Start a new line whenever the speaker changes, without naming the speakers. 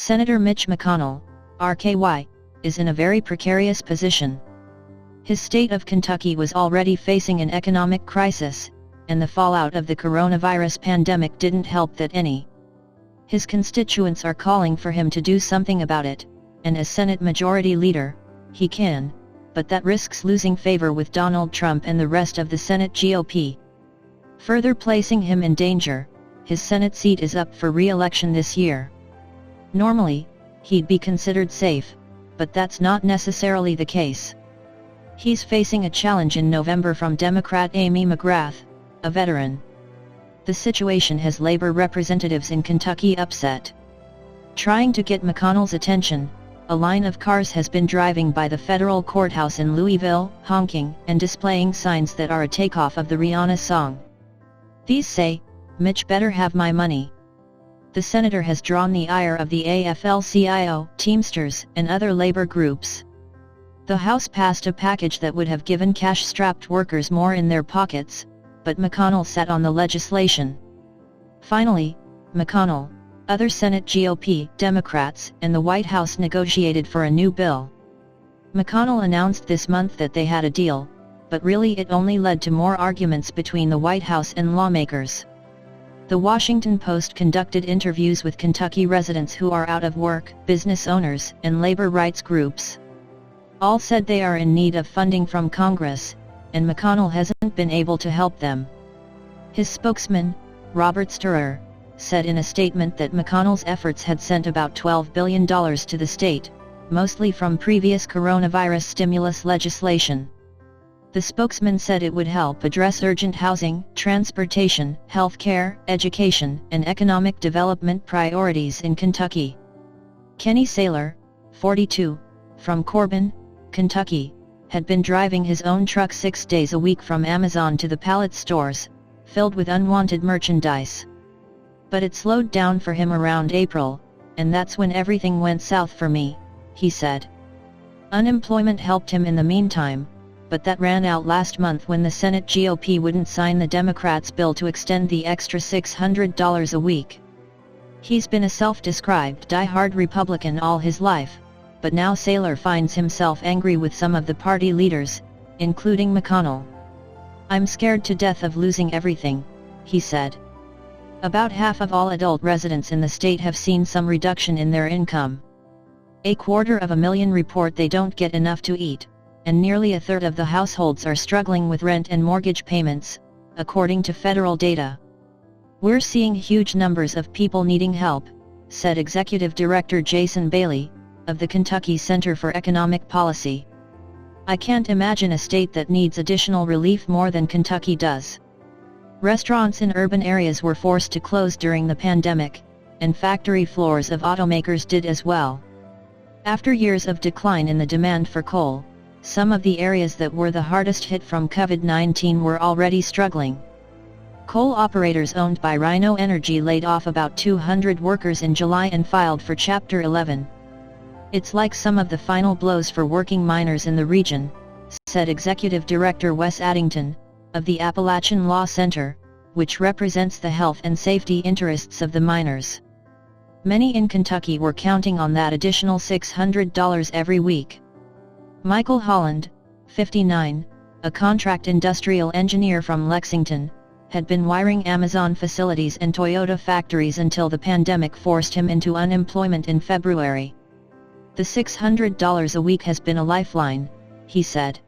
Senator Mitch McConnell, RKY, is in a very precarious position. His state of Kentucky was already facing an economic crisis, and the fallout of the coronavirus pandemic didn't help that any. His constituents are calling for him to do something about it, and as Senate Majority Leader, he can, but that risks losing favor with Donald Trump and the rest of the Senate GOP. Further placing him in danger, his Senate seat is up for re-election this year. Normally, he'd be considered safe, but that's not necessarily the case. He's facing a challenge in November from Democrat Amy McGrath, a veteran. The situation has labor representatives in Kentucky upset. Trying to get McConnell's attention, a line of cars has been driving by the federal courthouse in Louisville, honking and displaying signs that are a takeoff of the Rihanna song. These say, "Mitch better have my money." The senator has drawn the ire of the AFL-CIO, Teamsters, and other labor groups. The House passed a package that would have given cash-strapped workers more in their pockets, but McConnell sat on the legislation. Finally, McConnell, other Senate GOP, Democrats, and the White House negotiated for a new bill. McConnell announced this month that they had a deal, but really it only led to more arguments between the White House and lawmakers. The Washington Post conducted interviews with Kentucky residents who are out of work, business owners, and labor rights groups. All said they are in need of funding from Congress, and McConnell hasn't been able to help them. His spokesman, Robert Sturrer, said in a statement that McConnell's efforts had sent about $12 billion to the state, mostly from previous coronavirus stimulus legislation. The spokesman said it would help address urgent housing, transportation, healthcare, education, and economic development priorities in Kentucky. Kenny Saylor, 42, from Corbin, Kentucky, had been driving his own truck 6 days a week from Amazon to the pallet stores, filled with unwanted merchandise. But it slowed down for him around April, and that's when everything went south for me, he said. Unemployment helped him in the meantime, but that ran out last month when the Senate GOP wouldn't sign the Democrats' bill to extend the extra $600 a week. He's been a self-described die-hard Republican all his life, but now Saylor finds himself angry with some of the party leaders, including McConnell. "I'm scared to death of losing everything," he said. About half of all adult residents in the state have seen some reduction in their income. 250,000 report they don't get enough to eat, and nearly a third of the households are struggling with rent and mortgage payments, according to federal data. "We're seeing huge numbers of people needing help," said Executive Director Jason Bailey, of the Kentucky Center for Economic Policy. "I can't imagine a state that needs additional relief more than Kentucky does." Restaurants in urban areas were forced to close during the pandemic, and factory floors of automakers did as well. After years of decline in the demand for coal, some of the areas that were the hardest hit from COVID-19 were already struggling. Coal operators owned by Rhino Energy laid off about 200 workers in July and filed for Chapter 11. "It's like some of the final blows for working miners in the region," said Executive Director Wes Addington, of the Appalachian Law Center, which represents the health and safety interests of the miners. Many in Kentucky were counting on that additional $600 every week. Michael Holland, 59, a contract industrial engineer from Lexington, had been wiring Amazon facilities and Toyota factories until the pandemic forced him into unemployment in February. "The $600 a week has been a lifeline," he said.